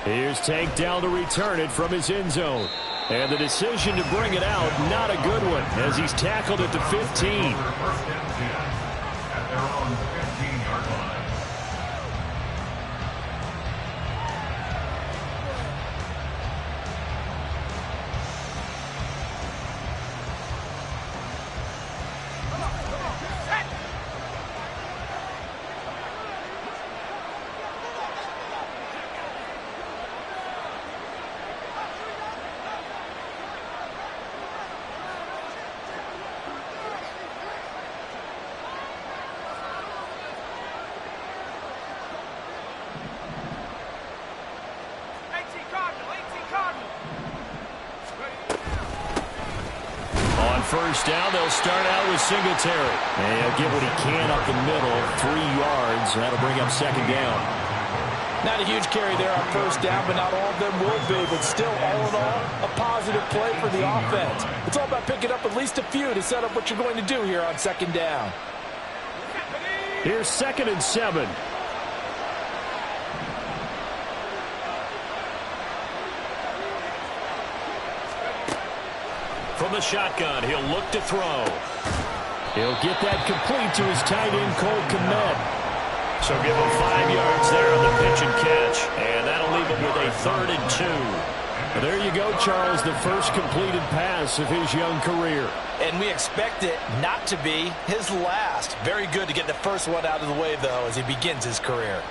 Here's Tank down to return it from his end zone. And the decision to bring it out, not a good one, as he's tackled at the 15. First down, they'll start out with Singletary. And he'll get what he can up the middle, 3 yards. That'll bring up second down. Not a huge carry there on first down, but not all of them will be. But still, all in all, a positive play for the offense. It's all about picking up at least a few to set up what you're going to do here on second down. Here's 2nd and 7. From the shotgun, he'll look to throw. He'll get that complete to his tight end, Cole Kmet. So give him 5 yards there on the pitch and catch. And that'll leave him with a 3rd and 2. Well, there you go, Charles, the first completed pass of his young career. And we expect it not to be his last. Very good to get the first one out of the way, though, as he begins his career.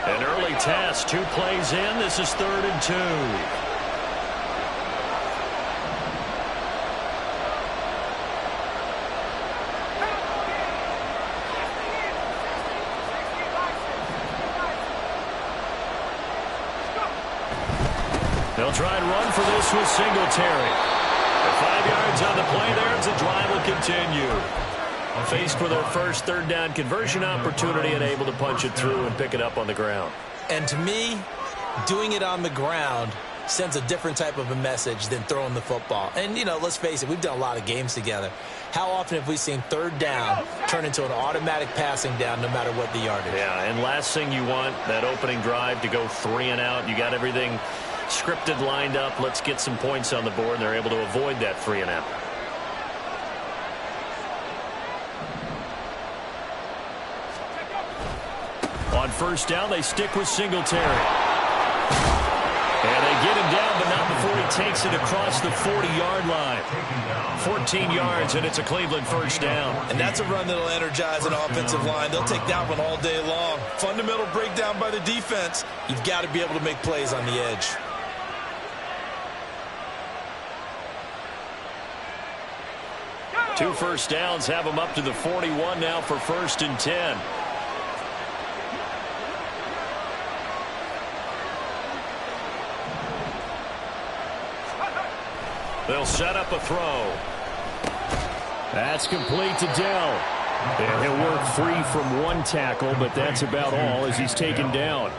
An early test, 2 plays in. This is 3rd and 2. They'll try and run for this with Singletary. 5 yards on the play there as the drive will continue. Faced with their first 3rd down conversion opportunity and able to punch it through and pick it up on the ground. And to me, doing it on the ground sends a different type of a message than throwing the football. And, you know, let's face it, we've done a lot of games together. How often have we seen 3rd down turn into an automatic passing down no matter what the yardage? Yeah, and last thing you want, that opening drive to go 3 and out. You got everything scripted, lined up. Let's get some points on the board, and they're able to avoid that 3 and out. On first down, they stick with Singletary. And they get him down, but not before he takes it across the 40-yard line. 14 yards, and it's a Cleveland first down. And that's a run that'll energize an offensive line. They'll take that one all day long. Fundamental breakdown by the defense. You've got to be able to make plays on the edge. Two first downs have them up to the 41 now for 1st and 10. They'll set up a throw. That's complete to Dell. And he'll work free from 1 tackle, but that's about all as he's taken down.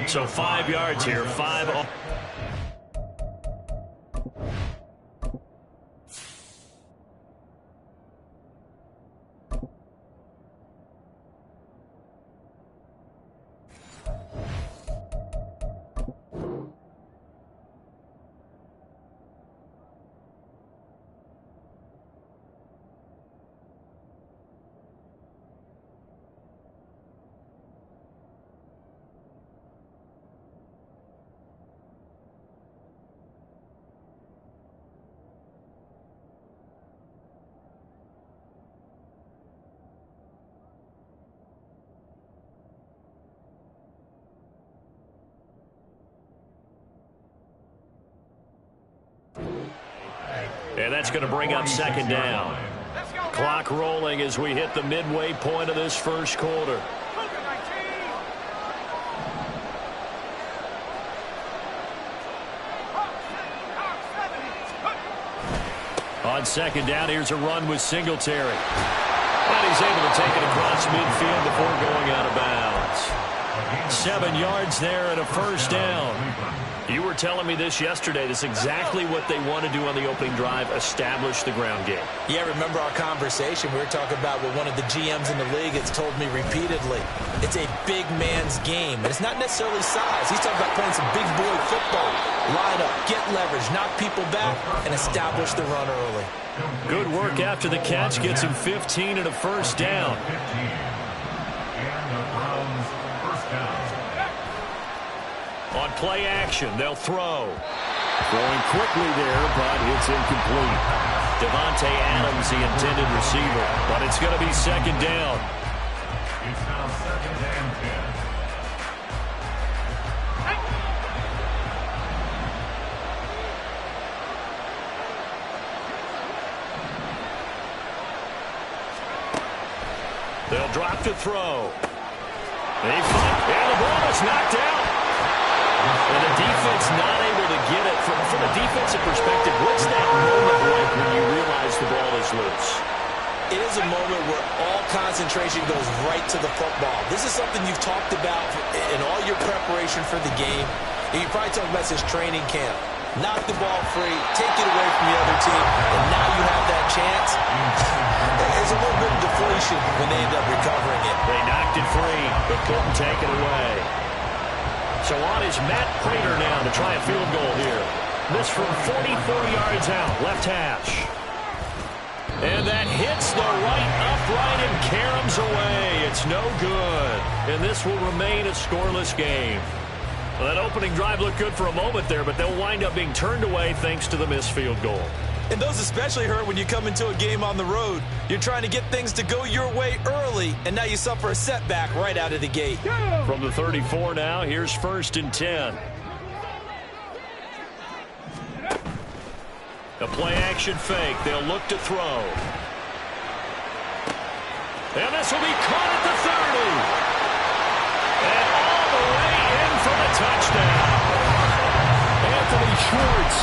So 5 yards here, 5 off. And that's going to bring up second down. Clock rolling as we hit the midway point of this first quarter. On second down, here's a run with Singletary. And he's able to take it across midfield before going out of bounds. 7 yards there and a first down. You were telling me this yesterday. This is exactly what they want to do on the opening drive, establish the ground game. Yeah, remember our conversation? We were talking about what one of the GMs in the league has told me repeatedly. It's a big man's game, and it's not necessarily size. He's talking about playing some big boy football. Line up, get leverage, knock people back, and establish the run early. Good work after the catch. Gets him 15 and a first down. On play action, they'll throw. Throwing quickly there, but it's incomplete. Devontae Adams, the intended receiver, but it's going to be second down. It's now second and 10. They'll drop to throw. They fight, and the ball is knocked out. And the defense not able to get it. From a defensive perspective, what's that moment like when you realize the ball is loose? It is a moment where all concentration goes right to the football. This is something you've talked about in all your preparation for the game. You probably talked about since training camp. Knock the ball free, take it away from the other team, and now you have that chance. There's a little bit of deflation when they end up recovering it. They knocked it free, but couldn't take it away. So on is Matt Prater now to try a field goal here. This from 44 yards out, left hash. And that hits the right upright and caroms away. It's no good. And this will remain a scoreless game. Well, that opening drive looked good for a moment there, but they'll wind up being turned away thanks to the missed field goal. And those especially hurt when you come into a game on the road. You're trying to get things to go your way early, and now you suffer a setback right out of the gate. From the 34 now, here's 1st and 10. A play-action fake. They'll look to throw. And this will be caught at the 30. And all the way in for the touchdown. Anthony Schwartz,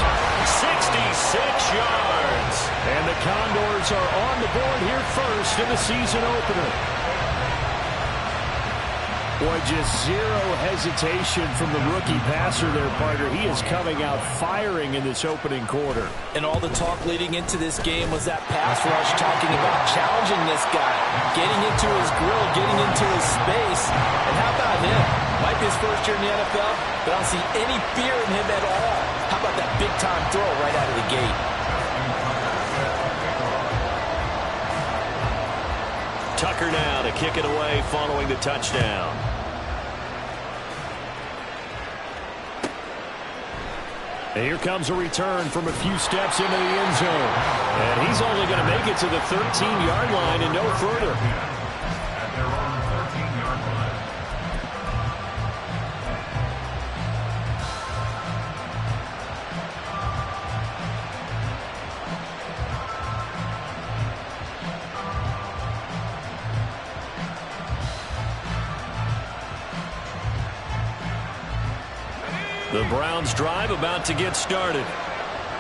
66 yards. And the Condors are on the board here first in the season opener. Boy, just zero hesitation from the rookie passer there, partner. He is coming out firing in this opening quarter. And all the talk leading into this game was that pass rush, talking about challenging this guy, getting into his grill, getting into his space. And how about him? Might be his first year in the NFL, but I don't see any fear in him at all. How about that big-time throw right out of the gate? Tucker now to kick it away following the touchdown. And here comes a return from a few steps into the end zone. And he's only going to make it to the 13-yard line and no further. At their own 13-yard line. The Browns drive about to get started.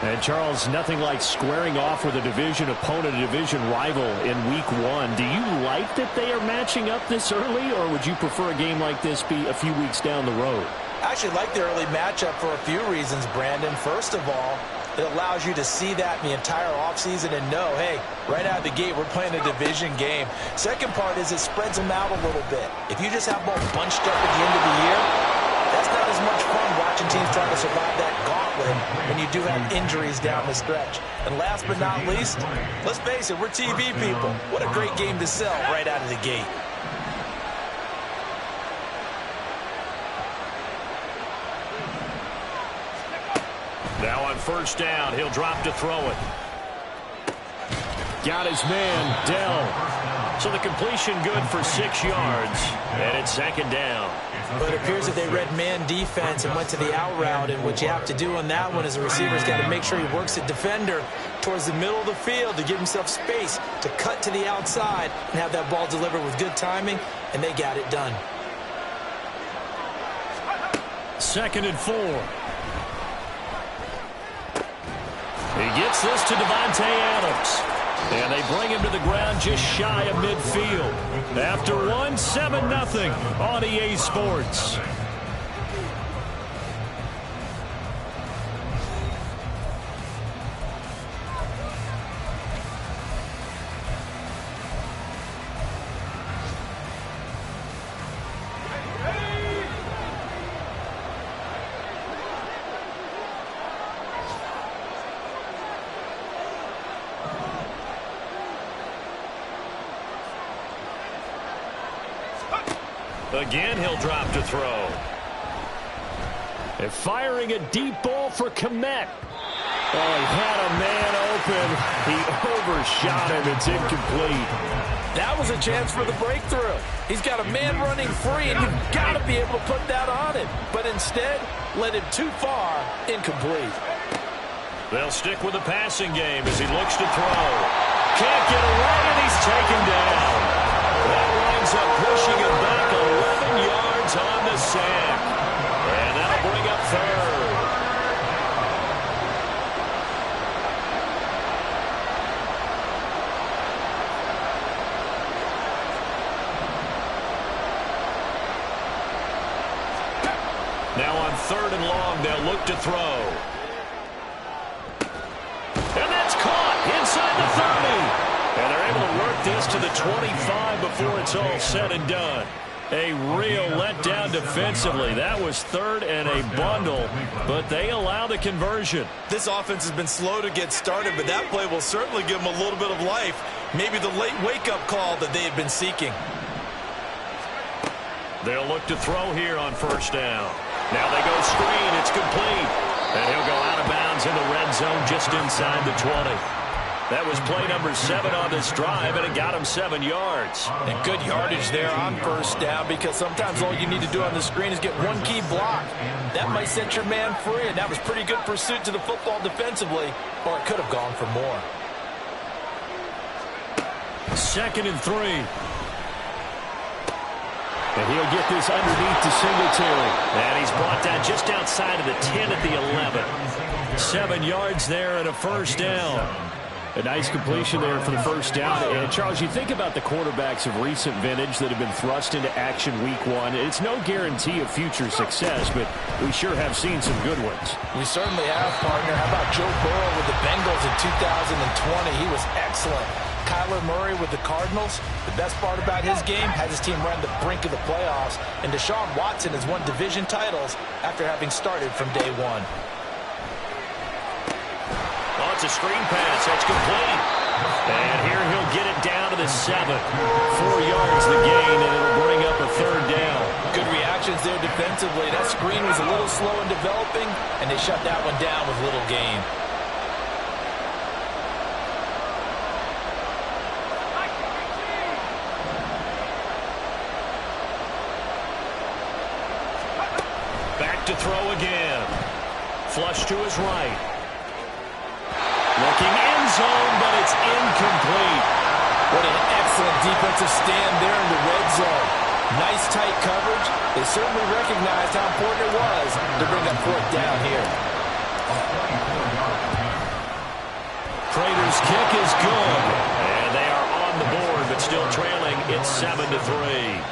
And, Charles, nothing like squaring off with a division opponent, a division rival in week one. Do you like that they are matching up this early, or would you prefer a game like this be a few weeks down the road? I actually like the early matchup for a few reasons, Brandon. First of all, it allows you to see that in the entire offseason and know, hey, right out of the gate, we're playing a division game. Second part is it spreads them out a little bit. If you just have them all bunched up at the end of the year, that's not as much fun watching teams trying to survive that gauntlet when you do have injuries down the stretch. And last but not least, let's face it, we're TV people. What a great game to sell right out of the gate. Now on first down, he'll drop to throw it. Got his man, Dell. So the completion good for 6 yards, and it's second down. But it appears that they read man defense and went to the out route, and what you have to do on that one is the receiver's got to make sure he works the defender towards the middle of the field to give himself space to cut to the outside and have that ball delivered with good timing, and they got it done. 2nd and 4. He gets this to Devontae Adams. And they bring him to the ground just shy of midfield. After 7-0 on EA Sports. Again, he'll drop to throw. And firing a deep ball for Kmet. Oh, he had a man open. He overshot him. It's incomplete. That was a chance for the breakthrough. He's got a man running free, and you've got to be able to put that on him. But instead, led him too far, incomplete. They'll stick with the passing game as he looks to throw. Can't get away, and he's taken down. That winds up pushing him back 11 yards on the sack. And that'll bring up third. Now on 3rd and long, they'll look to throw. And that's caught inside the 30. And they're able to work this to the 25 before it's all said and done. A real letdown defensively. That was 3rd and a bundle, but they allow the conversion. This offense has been slow to get started, but that play will certainly give them a little bit of life. Maybe the late wake-up call that they have been seeking. They'll look to throw here on 1st down. Now they go screen. It's complete. And he'll go out of bounds in the red zone just inside the 20. That was play number 7 on this drive, and it got him 7 yards. And good yardage there on 1st down, because sometimes all you need to do on the screen is get one key block. That might set your man free, and that was pretty good pursuit to the football defensively, or it could have gone for more. 2nd and 3. And he'll get this underneath to Singletary. And he's brought down just outside of the 10 at the 11. 7 yards there and a 1st down. A nice completion there for the 1st down. And, Charles, you think about the quarterbacks of recent vintage that have been thrust into action week 1. It's no guarantee of future success, but we sure have seen some good ones. We certainly have, partner. How about Joe Burrow with the Bengals in 2020? He was excellent. Kyler Murray with the Cardinals. The best part about his game has his team run the brink of the playoffs. And Deshaun Watson has won division titles after having started from day 1. Oh, it's a screen pass. That's complete. And here he'll get it down to the 7. 4 yards the gain, and it'll bring up a 3rd down. Good reactions there defensively. That screen was a little slow in developing, and they shut that one down with little gain. Back to throw again. Flush to his right. Looking end zone, but it's incomplete. What an excellent defensive stand there in the red zone. Nice tight coverage. They certainly recognized how important it was to bring that 4th down here. Prater's kick is good. And they are on the board, but still trailing. It's 7-3.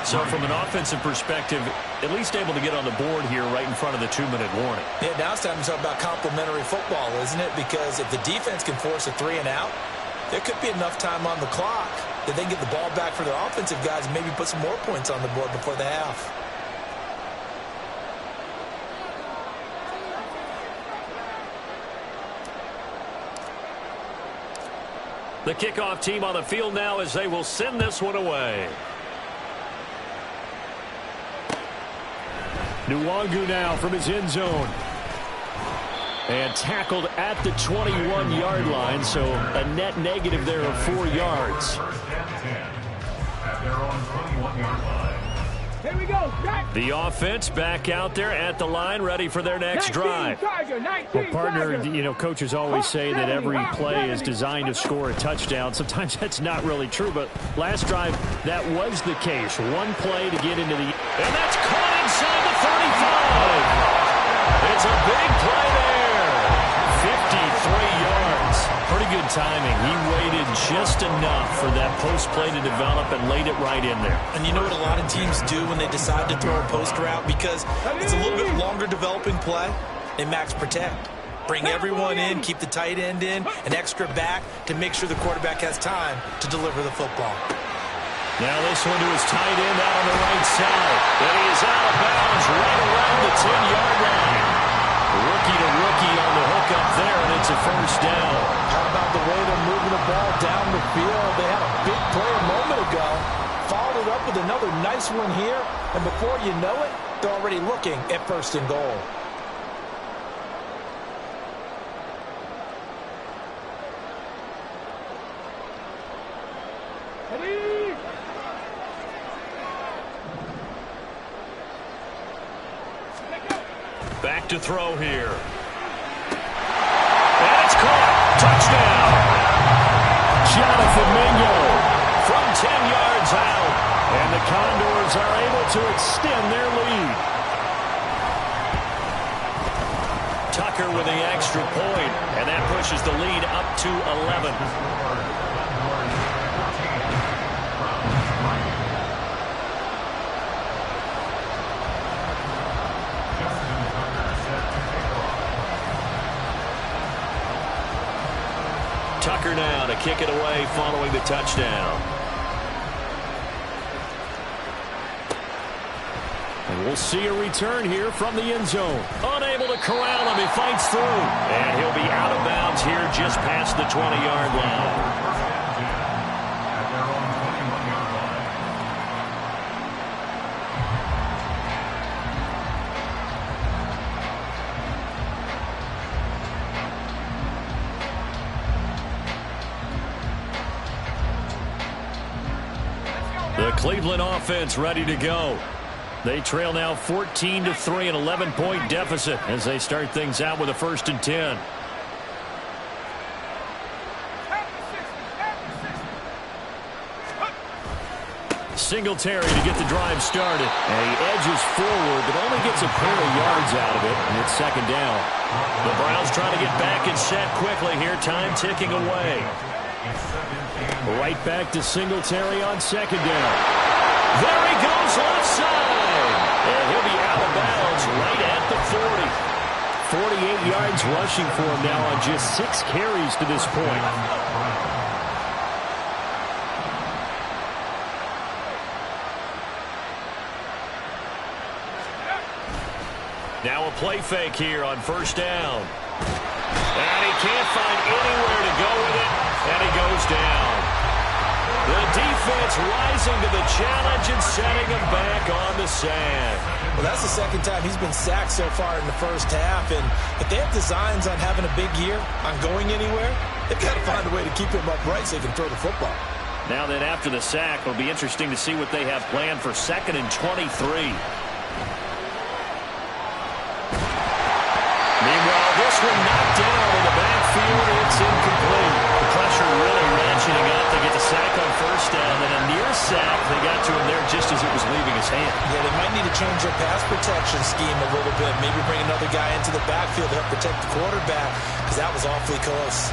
So from an offensive perspective, at least able to get on the board here right in front of the 2-minute warning. Yeah, now it's time to talk about complementary football, isn't it? Because if the defense can force a 3 and out, there could be enough time on the clock that they can get the ball back for their offensive guys and maybe put some more points on the board before the half. The kickoff team on the field now as they will send this one away. Nwangu now from his end zone. And tackled at the 21-yard line, so a net negative there of 4 yards. At their own 21-yard line. Here we go. The offense back out there at the line, ready for their next drive. Well, partner, you know, coaches always say that every play is designed to score a touchdown. Sometimes that's not really true, but last drive, that was the case. One play to get into the... And that's caught inside the 35. It's a big play there. 53 yards. Pretty good timing. He waited just enough for that post play to develop and laid it right in there. And you know what a lot of teams do when they decide to throw a post route? Because it's a little bit longer developing play. They max protect. Bring everyone in, keep the tight end in, an extra back to make sure the quarterback has time to deliver the football. Now this one to his tight end out on the right side. And he is out of bounds right around the 10-yard line. Rookie to rookie on the hook up there, and it's a 1st down. How about the way they're moving the ball down the field? They had a big play a moment ago. Followed it up with another nice nice one here, and before you know it, they're already looking at 1st and goal. Back to throw here. And it's caught. Touchdown. Jonathan Mingo From 10 yards out. and the Condors are able to extend their lead. Tucker with the extra point, and that pushes the lead up to 11. Tucker now to kick it away following the touchdown. And we'll see a return here from the end zone. Unable to corral him. He fights through. And he'll be out of bounds here just past the 20-yard line. At their own 21-yard line. The Cleveland offense ready to go. They trail now 14-3, an 11-point deficit as they start things out with a 1st and 10. Singletary to get the drive started. And he edges forward, but only gets a pair of yards out of it, and it's 2nd down. The Browns trying to get back and set quickly here. Time ticking away. Right back to Singletary on 2nd down. There he goes left side. And he'll be out of bounds right at the 40. 48 yards rushing for him now on just 6 carries to this point. Now a play fake here on 1st down. And he can't find anywhere to go with it. And he goes down. The defense rising to the challenge and setting him back on the sand. Well, that's the 2nd time he's been sacked so far in the 1st half. And if they have designs on having a big year, on going anywhere, they've got to find a way to keep him upright so they can throw the football. Now that after the sack, it'll be interesting to see what they have planned for 2nd and 23. Meanwhile, this one knocked down in the backfield. It's incomplete. The pressure really ratcheting up. They get the sack on 1st down, and a near sack. They got to him there just as it was leaving his hand. Yeah, they might need to change their pass protection scheme a little bit. Maybe bring another guy into the backfield to help protect the quarterback, because that was awfully close.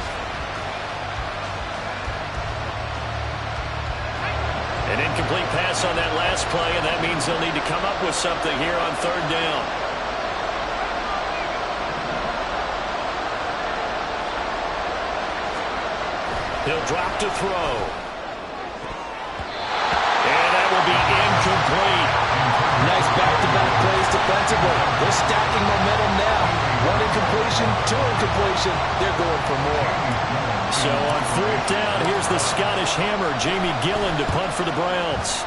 An incomplete pass on that last play, and that means they'll need to come up with something here on 3rd down. He'll drop to throw. And that will be incomplete. Nice back-to-back plays defensively. They're stacking momentum now. 1 incompletion, 2 incompletion. They're going for more. So on 4th down, here's the Scottish Hammer, Jamie Gillen, to punt for the Browns.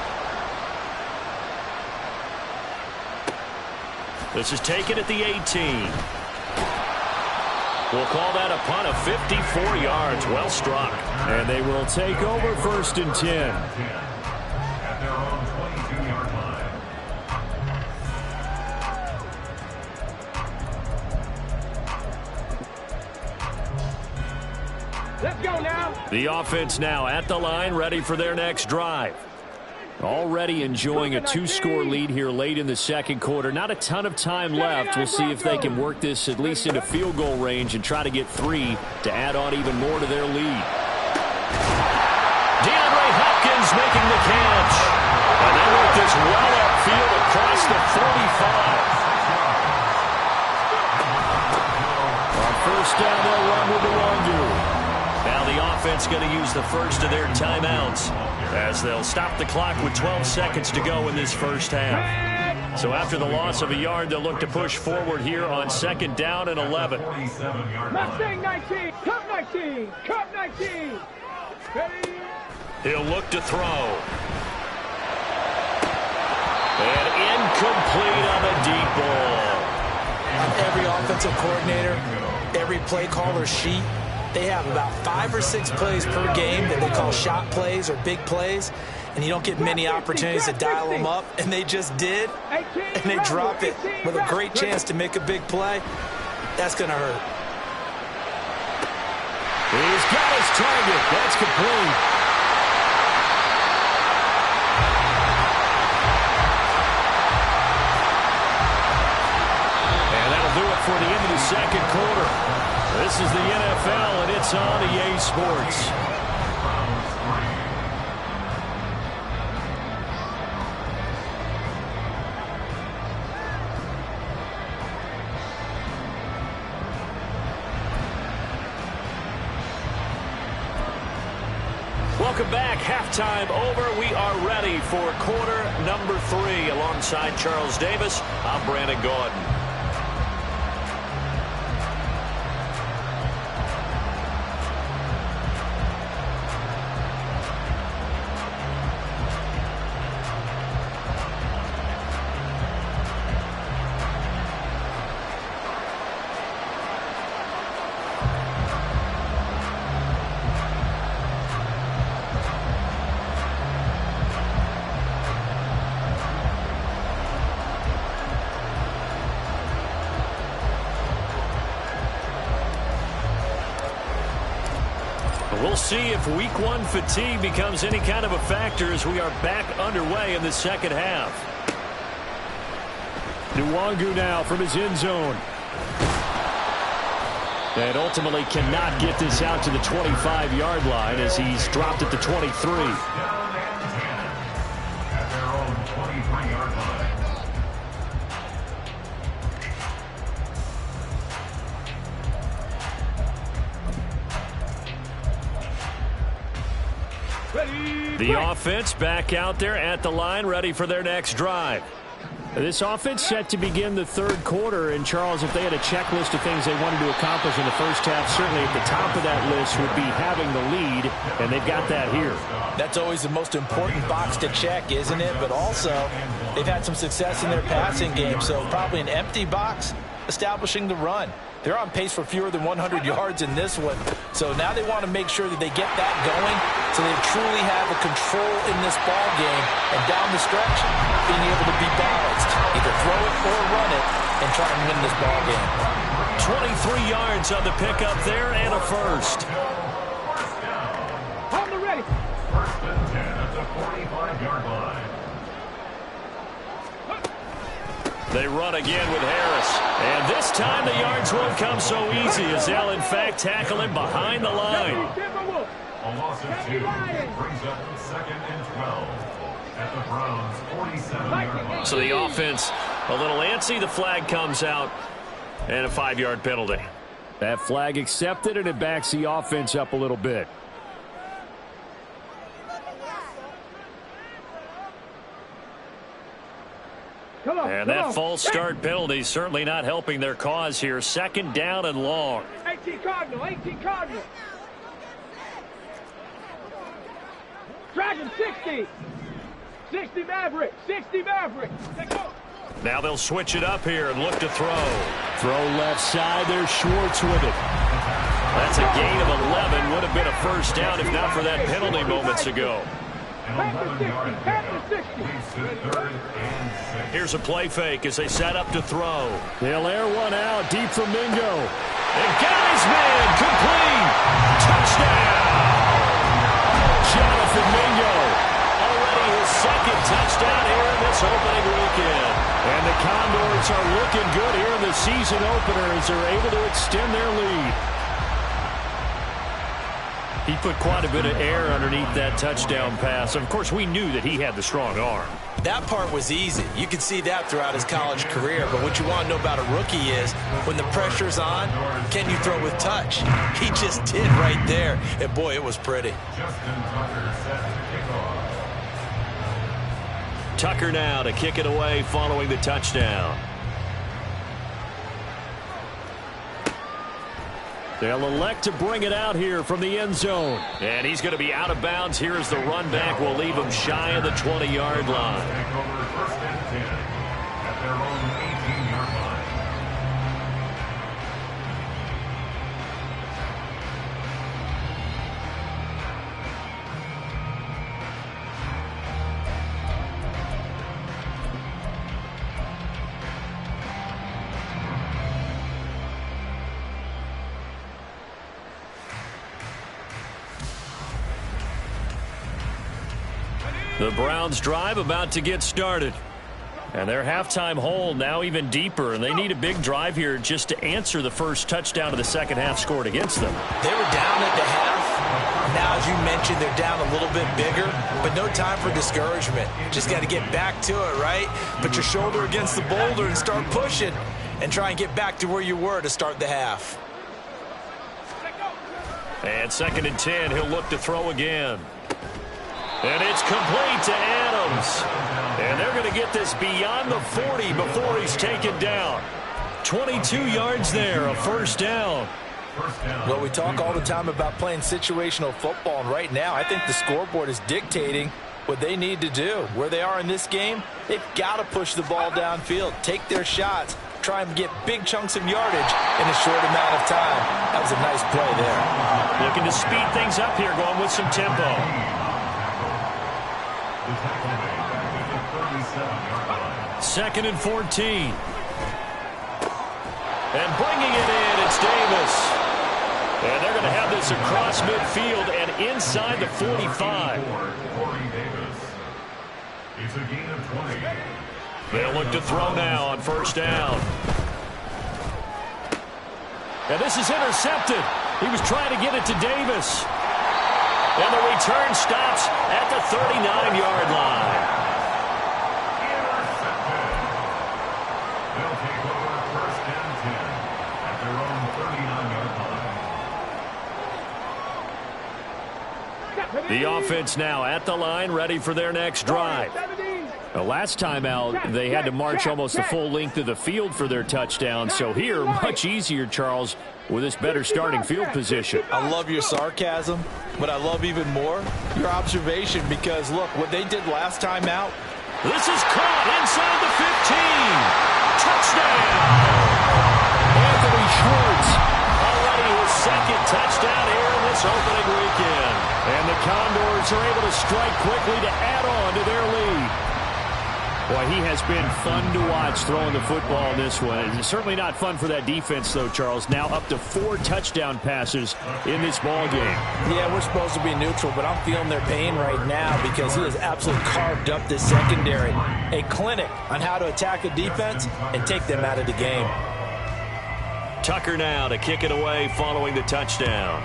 This is taken at the 18. We'll call that a punt of 54 yards. Well struck. And they will take over 1st and 10. At their own 22-yard line. Let's go now. The offense now at the line, ready for their next drive. Already enjoying a 2-score lead here late in the 2nd quarter. Not a ton of time left. We'll see if they can work this at least into field goal range and try to get 3 to add on even more to their lead. DeAndre Hopkins making the catch. And they work this well upfield across the 45. On 1st down, they'll run with the Wongu. Now the offense going to use the first of their timeouts as they'll stop the clock with 12 seconds to go in this 1st half. So after the loss of a yard, they'll look to push forward here on 2nd down and 11. Mustang 19, Cup 19, Cup 19. Ready? He'll look to throw. And incomplete on the deep ball. Every offensive coordinator, every play caller sheet, they have about 5 or 6 plays per game that they call shot plays or big plays, and you don't get many opportunities to dial them up, and they just did, and they drop it with a great chance to make a big play. That's going to hurt. He's got his target. That's complete. And that'll do it for the end of the second quarter. This is the NFL, and it's on EA Sports. Welcome back. Halftime over. We are ready for quarter number 3. Alongside Charles Davis, I'm Brandon Gordon. We'll see if week 1 fatigue becomes any kind of a factor as we are back underway in the second half. Nwangu now from his end zone. And ultimately cannot get this out to the 25-yard line as he's dropped at the 23. Down and 10 at their own 23-yard line. The offense back out there at the line, ready for their next drive. This offense set to begin the third quarter, and Charles, if they had a checklist of things they wanted to accomplish in the first half, certainly at the top of that list would be having the lead, and they've got that here. That's always the most important box to check, isn't it? But also, they've had some success in their passing game, so probably an empty box establishing the run. They're on pace for fewer than 100 yards in this one, so now they want to make sure that they get that going so they truly have a control in this ball game, and down the stretch, being able to be balanced, either throw it or run it, and try and win this ball game. 23 yards on the pickup there and a first. On the ready. First and 10 at the 45-yard line. They run again with Harris. And this time the yards won't come so easy as they'll in fact tackle him behind the line. A loss of 2 brings up 2nd and 12 at the Browns' 47-yard line. So the offense a little antsy. The flag comes out and a 5-yard penalty. That flag accepted, and it backs the offense up a little bit. And that false start penalty certainly not helping their cause here. 2nd down and long. 18 Cardinal, 18 Cardinal. Dragon 60. 60 Maverick, 60 Maverick. Now they'll switch it up here and look to throw. Throw left side. There's Schwartz with it. That's a gain of 11. Would have been a first down if not for that penalty moments ago. Here's a play fake as they set up to throw. They'll air one out deep from Mingo. And got his man complete. Touchdown. Jonathan Mingo. Already his 2nd touchdown here in this opening weekend. And the Condors are looking good here in the season opener as they're able to extend their lead. He put quite a bit of air underneath that touchdown pass. Of course, we knew that he had the strong arm. That part was easy. You could see that throughout his college career. But what you want to know about a rookie is when the pressure's on, can you throw with touch? He just did right there. And, boy, it was pretty. Tucker now to kick it away following the touchdown. They'll elect to bring it out here from the end zone. And he's going to be out of bounds here as the run back will leave him shy of the 20-yard line. The Browns drive about to get started. And their halftime hole now even deeper, and they need a big drive here just to answer the first touchdown of the second half scored against them. They were down at the half. Now, as you mentioned, they're down a little bit bigger, but no time for discouragement. Just got to get back to it, right? Put your shoulder against the boulder and start pushing and try and get back to where you were to start the half. And 2nd and 10, he'll look to throw again. And it's complete to Adams. And they're going to get this beyond the 40 before he's taken down. 22 yards there, a first down. Well, we talk all the time about playing situational football, and right now I think the scoreboard is dictating what they need to do. Where they are in this game, they've got to push the ball downfield, take their shots, try and get big chunks of yardage in a short amount of time. That was a nice play there. Looking to speed things up here, going with some tempo. 2nd and 14. And bringing it in, it's Davis. And they're going to have this across midfield and inside the 45. It's a gain of 20. They'll look to throw now on first down. And this is intercepted. He was trying to get it to Davis. And the return stops at the 39-yard line. Intercepted. They'll take over 1st and 10 at their own 39-yard line. The offense now at the line, ready for their next drive. The last time out, they had to march almost the full length of the field for their touchdown. So here, much easier, Charles, with this better starting field position. I love your sarcasm, but I love even more your observation because, look, what they did last time out. This is caught inside the 15. Touchdown! Anthony Schwartz, already his 2nd touchdown here in this opening weekend. And the Condors are able to strike quickly to add on to their lead. Boy, he has been fun to watch throwing the football in this one. It's certainly not fun for that defense, though, Charles. Now up to 4 touchdown passes in this ball game. Yeah, we're supposed to be neutral, but I'm feeling their pain right now because he has absolutely carved up this secondary. A clinic on how to attack a defense and take them out of the game. Tucker now to kick it away following the touchdown.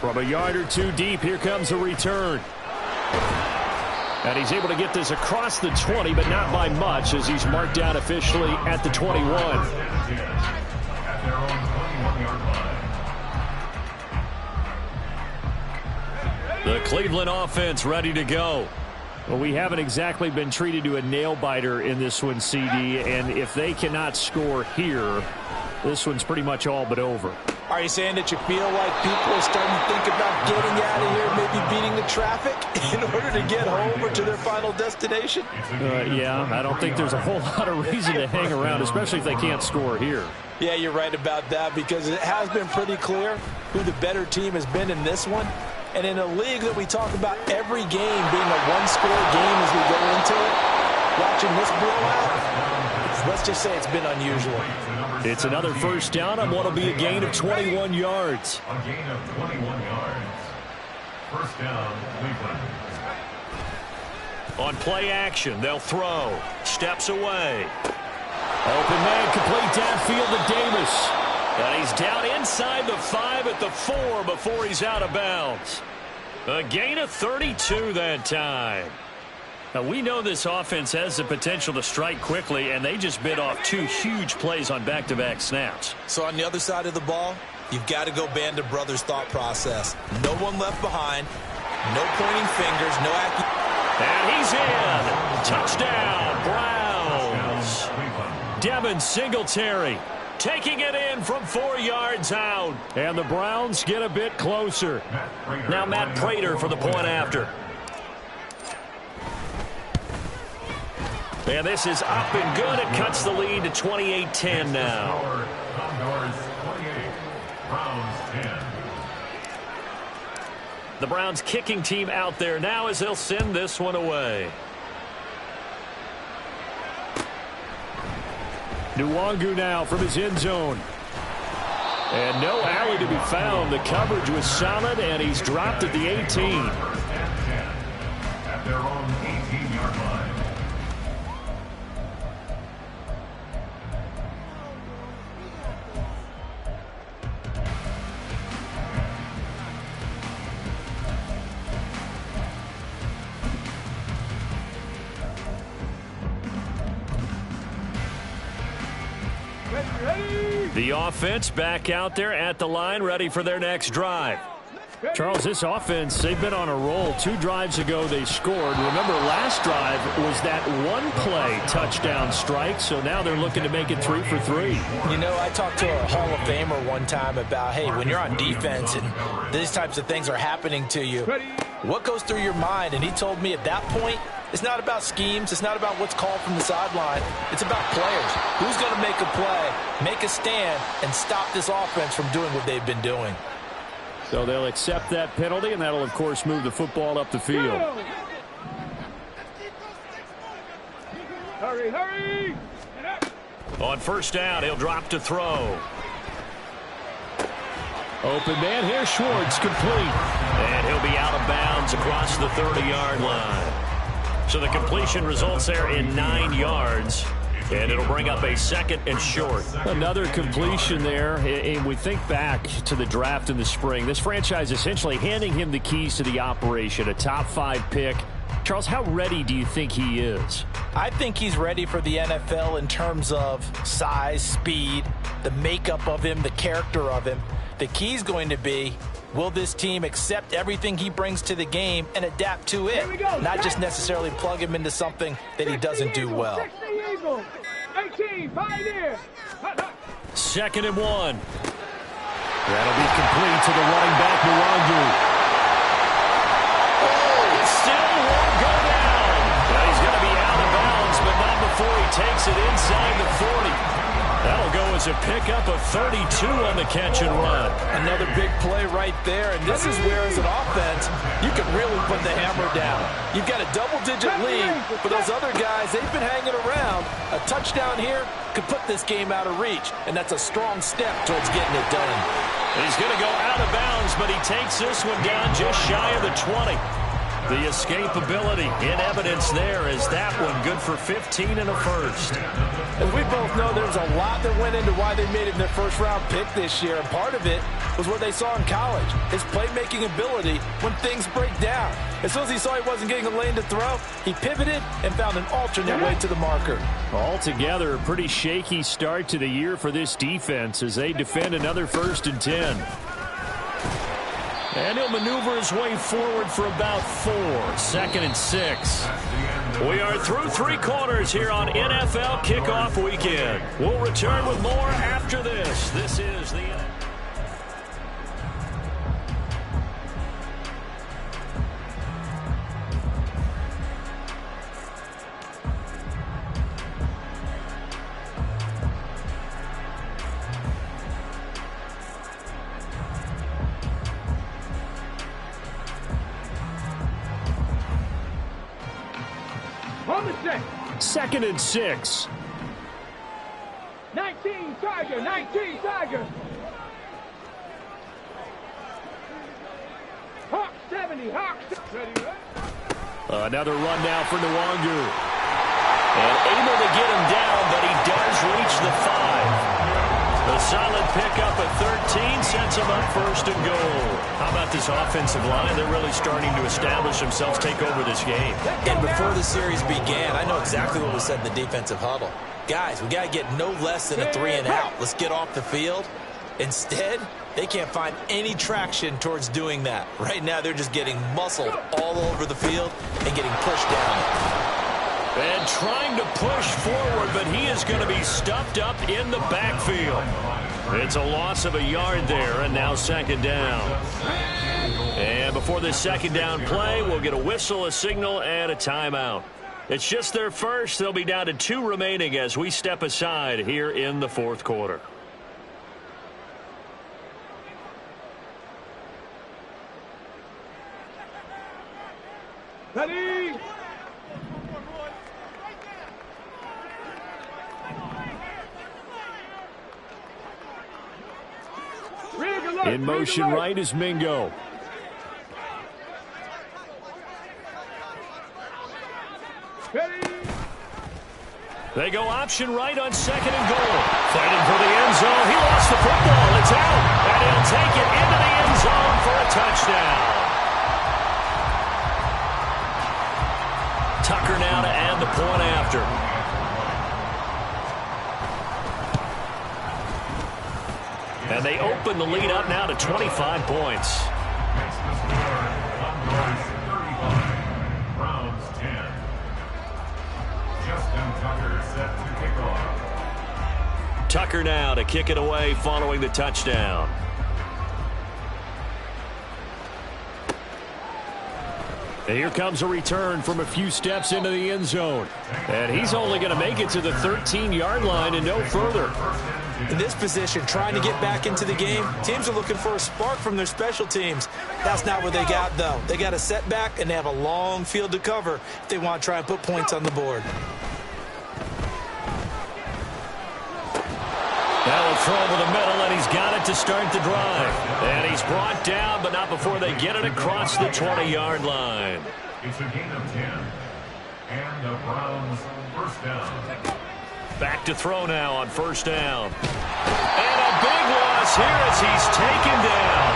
From a yard or two deep, here comes a return. And he's able to get this across the 20, but not by much, as he's marked down officially at the 21. At their own 21-yard line. The Cleveland offense ready to go. Well, we haven't exactly been treated to a nail-biter in this one, CD, and if they cannot score here, this one's pretty much all but over. Are you saying that you feel like people are starting to think about getting out of here, maybe beating the traffic in order to get home or to their final destination? Yeah, I don't think there's a whole lot of reason to hang around, especially if they can't score here. Yeah, you're right about that because it has been pretty clear who the better team has been in this one. And in a league that we talk about every game being a one-score game as we go into it, watching this blowout, let's just say it's been unusual. It's another first down on what will be a gain of 21 yards. A gain of 21 yards. First down, Cleveland. On play action, they'll throw. Steps away. Open man, complete downfield to Davis. And he's down inside the 5 at the 4 before he's out of bounds. A gain of 32 that time. Now, we know this offense has the potential to strike quickly, and they just bit off 2 huge plays on back-to-back snaps. So on the other side of the ball, you've got to go Band of Brothers thought process. No one left behind, no pointing fingers, no and he's in. Touchdown, Browns. Devin Singletary taking it in from 4 yards out. And the Browns get a bit closer. Now Matt Prater for the point after. And this is up and good. It cuts the lead to 28-10 now. Condors 28, Browns 10. The Browns kicking team out there now as they'll send this one away. Nwangu now from his end zone. And no alley to be found. The coverage was solid, and he's dropped at the 18. At their own 18-yard line. The offense back out there at the line, ready for their next drive. Charles, this offense, they've been on a roll. 2 drives ago, they scored. Remember, last drive was that one-play touchdown strike, so now they're looking to make it 3 for 3. You know, I talked to a Hall of Famer one time about, hey, when you're on defense and these types of things are happening to you, what goes through your mind? And he told me at that point, it's not about schemes. It's not about what's called from the sideline. It's about players. Who's going to make a play, make a stand, and stop this offense from doing what they've been doing. So they'll accept that penalty, and that'll, of course, move the football up the field. Hurry, hurry! On first down, he'll drop to throw. Open man here, Schwartz, complete. And he'll be out of bounds across the 30-yard line. So the completion results there in 9 yards. And it'll bring up a 2nd and short. Another completion there. And we think back to the draft in the spring. This franchise essentially handing him the keys to the operation, a top 5 pick. Charles, how ready do you think he is? I think he's ready for the NFL in terms of size, speed, the makeup of him, the character of him. The key's going to be, will this team accept everything he brings to the game and adapt to it? Not just necessarily plug him into something that he doesn't do well. 18, Pioneer. 2nd and 1. That'll be complete to the running back, Nwangu. Still won't go down. Well, he's going to be out of bounds, but not before he takes it inside the 40. That'll go as a pickup of 32 on the catch and run. Another big play right there, and this is where, as an offense, you can really put the hammer down. You've got a double-digit lead, but those other guys, they've been hanging around. A touchdown here could put this game out of reach, and that's a strong step towards getting it done. He's going to go out of bounds, but he takes this one down just shy of the 20. The escapability in evidence there is that one good for 15 and a first. As we both know, there's a lot that went into why they made it their first-round pick this year, and part of it was what they saw in college, his playmaking ability when things break down. As soon as he saw he wasn't getting a lane to throw, he pivoted and found an alternate way to the marker. Altogether, a pretty shaky start to the year for this defense as they defend another 1st and 10. And he'll maneuver his way forward for about 4. 2nd and 6. We are through 3 quarters here on NFL Kickoff Weekend. We'll return with more after this. This is the On the set. 2nd and 6. 19, Tiger. 19, Tiger. Hawk 70, Hawk 70. Another run now for Nwangu. And able to get him down, but he does reach the 5. A solid pickup at 13 sets him up 1st and goal. How about this offensive line? They're really starting to establish themselves, take over this game. And before the series began, I know exactly what was said in the defensive huddle. Guys, we got to get no less than a 3 and out. Let's get off the field. Instead, they can't find any traction towards doing that. Right now, they're just getting muscled all over the field and getting pushed down. And trying to push forward, but he is going to be stuffed up in the backfield. It's a loss of a yard there, and now 2nd down. And before this 2nd down play, we'll get a whistle, a signal, and a timeout. It's just their first. They'll be down to 2 remaining as we step aside here in the 4th quarter. Ready? In motion right is Mingo. They go option right on second and goal. Fighting for the end zone. He lost the football. It's out. And he'll take it into the end zone for a touchdown. Tucker now to add the point after. And they open the lead up now to 25 points. Makes the score Cowboys 35, Browns 10. Justin Tucker set to kick off. Tucker now to kick it away following the touchdown. And here comes a return from a few steps into the end zone. And he's only going to make it to the 13-yard line and no further. In this position, trying to get back into the game, teams are looking for a spark from their special teams. That's not what they got, though. They got a setback, and they have a long field to cover if they want to try and put points on the board. Now a throw over the middle, and he's got it to start the drive. And he's brought down, but not before they get it across the 20-yard line. It's a gain of 10. And the Browns first down. Back to throw now on first down. And a big loss here as he's taken down.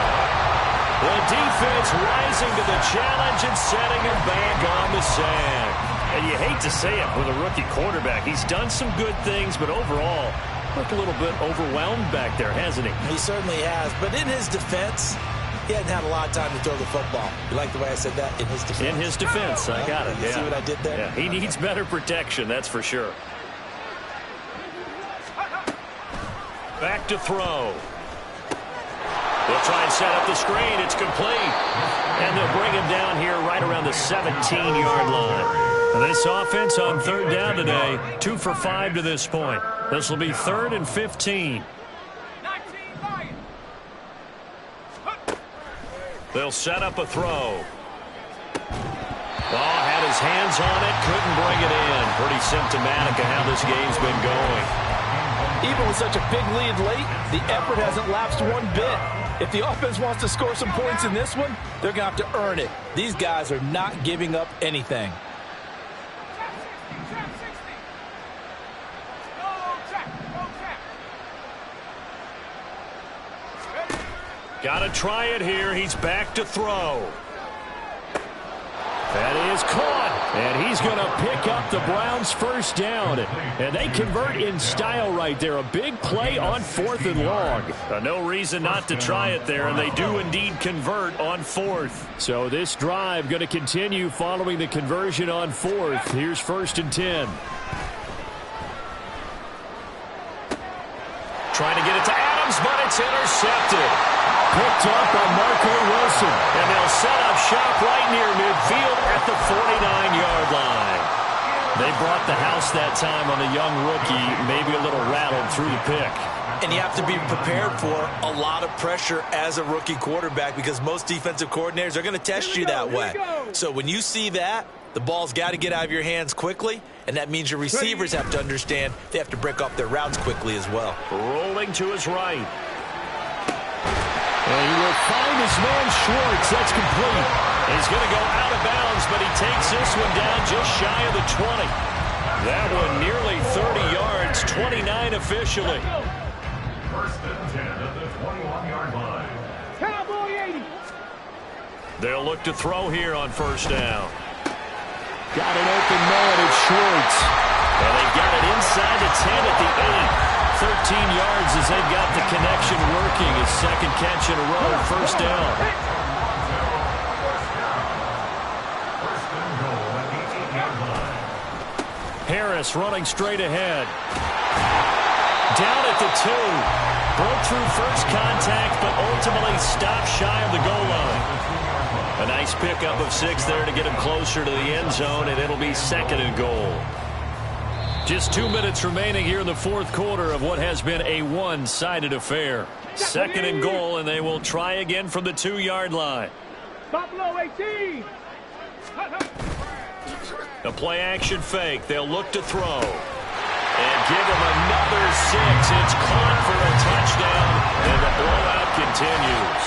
The defense rising to the challenge and setting him back on the sack. And you hate to say it with a rookie quarterback. He's done some good things, but overall, looked a little bit overwhelmed back there, hasn't he? He certainly has. But in his defense, he hadn't had a lot of time to throw the football. You like the way I said that? In his defense. In his defense. I got it. You see what I did there? Yeah, he needs better protection, that's for sure. Back to throw. They'll try and set up the screen. It's complete. And they'll bring him down here right around the 17-yard line. This offense on third down today, 2 for 5 to this point. This will be 3rd and 15. They'll set up a throw. Had his hands on it, couldn't bring it in. Pretty symptomatic of how this game's been going. Even with such a big lead late, the effort hasn't lapsed one bit. If the offense wants to score some points in this one, they're going to have to earn it. These guys are not giving up anything. Got to try it here. He's back to throw. That is caught, and he's going to pick up the Browns' first down. And they convert in style right there. A big play on 4th and long. No reason not to try it there, and they do indeed convert on 4th. So this drive going to continue following the conversion on 4th. Here's 1st and 10. Trying to get it to Adams, but it's intercepted. Picked up by Marco Wilson. And they'll set up shop right near midfield at the 49-yard line. They brought the house that time on the young rookie, maybe a little rattled through the pick. And you have to be prepared for a lot of pressure as a rookie quarterback because most defensive coordinators are going to test you that way. So when you see that, the ball's got to get out of your hands quickly, and that means your receivers have to understand they have to break off their routes quickly as well. Rolling to his right. And he will find his man Schwartz. That's complete. He's going to go out of bounds, but he takes this one down just shy of the 20. That one nearly 30 yards, 29 officially. First and 10 at the 21-yard line. Cowboy 80. They'll look to throw here on first down. Got an open man at Schwartz. And they got it inside the 10 at the 8. 13 yards as they've got the connection working. His second catch in a row, first down. First and goal at the 8-yard line. Harris running straight ahead. Down at the 2. Broke through first contact, but ultimately stopped shy of the goal line. A nice pickup of 6 there to get him closer to the end zone, and it'll be 2nd and goal. Just 2 minutes remaining here in the 4th quarter of what has been a one-sided affair. 2nd and goal, and they will try again from the 2-yard line. Buffalo 18. A play-action fake. They'll look to throw. And give him another 6. It's caught for a touchdown, and the blowout continues.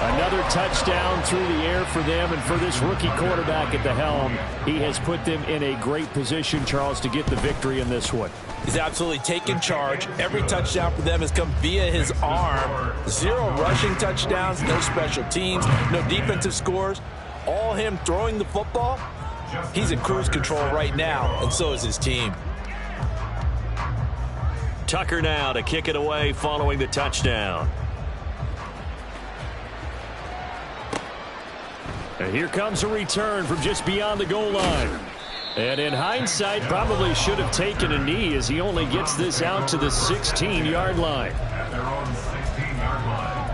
Another touchdown through the air for them, and for this rookie quarterback at the helm, he has put them in a great position, Charles, to get the victory in this one. He's absolutely taken charge. Every touchdown for them has come via his arm. 0 rushing touchdowns, no special teams, no defensive scores. All him throwing the football. He's in cruise control right now, and so is his team. Tucker now to kick it away following the touchdown. And here comes a return from just beyond the goal line. And in hindsight, probably should have taken a knee as he only gets this out to the 16-yard line. At their own 16-yard line.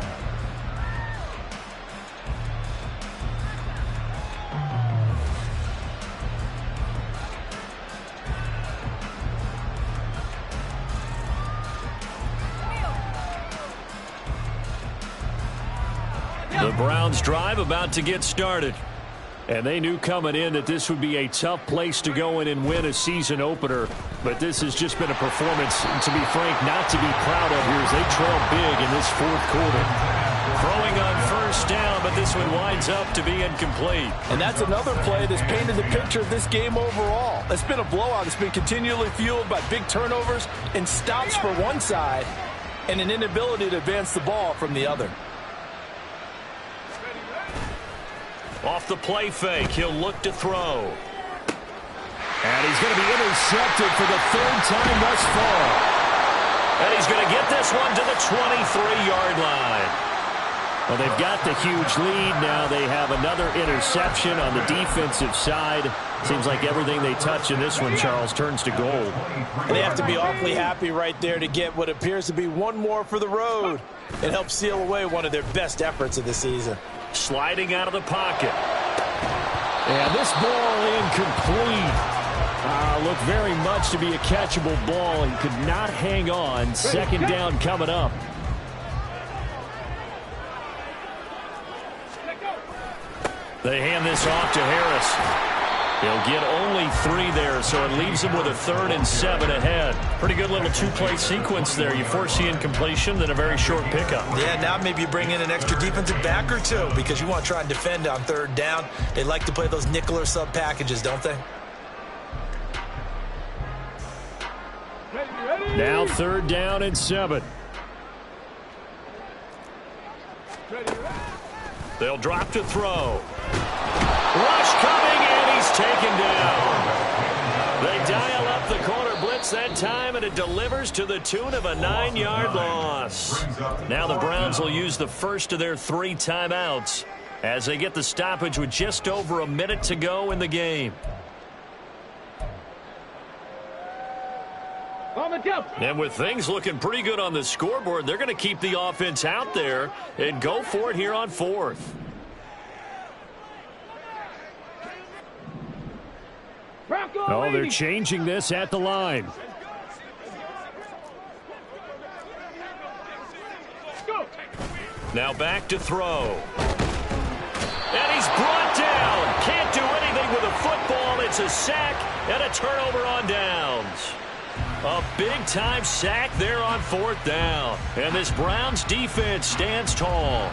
The Browns drive about to get started. And they knew coming in that this would be a tough place to go in and win a season opener. But this has just been a performance, to be frank, not to be proud of here as they trail big in this fourth quarter. Throwing on first down, but this one winds up to be incomplete. And that's another play that's painted the picture of this game overall. It's been a blowout. It's been continually fueled by big turnovers and stops for one side and an inability to advance the ball from the other. Off the play fake, he'll look to throw. And he's going to be intercepted for the 3rd time thus far. And he's going to get this one to the 23-yard line. Well, they've got the huge lead. Now they have another interception on the defensive side. Seems like everything they touch in this one, Charles, turns to gold. They have to be awfully happy right there to get what appears to be one more for the road. It helps seal away one of their best efforts of the season. Sliding out of the pocket. And this ball incomplete. Looked very much to be a catchable ball and could not hang on. 2nd down coming up. They hand this off to Harris. He'll get only 3 there, so it leaves him with a 3rd and 7 ahead. Pretty good little 2-play sequence there. You force the incompletion, then a very short pickup. Yeah, now maybe you bring in an extra defensive back or 2 because you want to try and defend on 3rd down. They like to play those nickel or sub packages, don't they? Now 3rd down and 7. They'll drop to throw. Rush coming, and he's taken down. They dial up the corner blitz that time, and it delivers to the tune of a 9-yard loss. Now the Browns will use the first of their 3 timeouts as they get the stoppage with just over a minute to go in the game. And with things looking pretty good on the scoreboard, they're going to keep the offense out there and go for it here on 4th. Oh, they're changing this at the line. Now back to throw. And he's brought down. Can't do anything with a football. It's a sack and a turnover on downs. A big-time sack there on 4th down. And this Browns defense stands tall.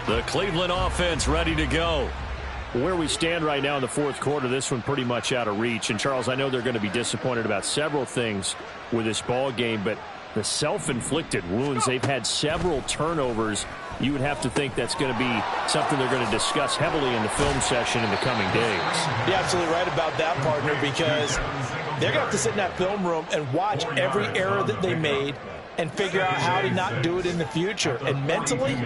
The Cleveland offense ready to go. Where we stand right now in the 4th quarter, this one pretty much out of reach. And, Charles, I know they're going to be disappointed about several things with this ball game, but the self-inflicted wounds, they've had several turnovers. You would have to think that's going to be something they're going to discuss heavily in the film session in the coming days. You're absolutely right about that, partner, because they're going to have to sit in that film room and watch every error that they made and figure out how to not do it in the future. And mentally,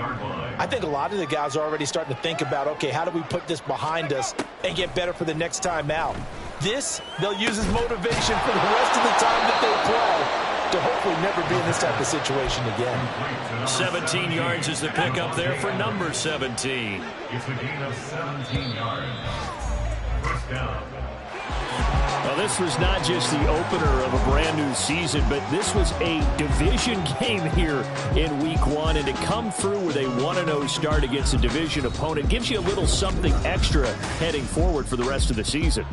I think a lot of the guys are already starting to think about, okay, how do we put this behind us and get better for the next time out? This, they'll use as motivation for the rest of the time that they play to hopefully never be in this type of situation again. 17 yards is the pickup there for number 17. It's a gain of 17 yards. First down. Well, this was not just the opener of a brand new season, but this was a division game here in week 1. And to come through with a 1-0 start against a division opponent gives you a little something extra heading forward for the rest of the season.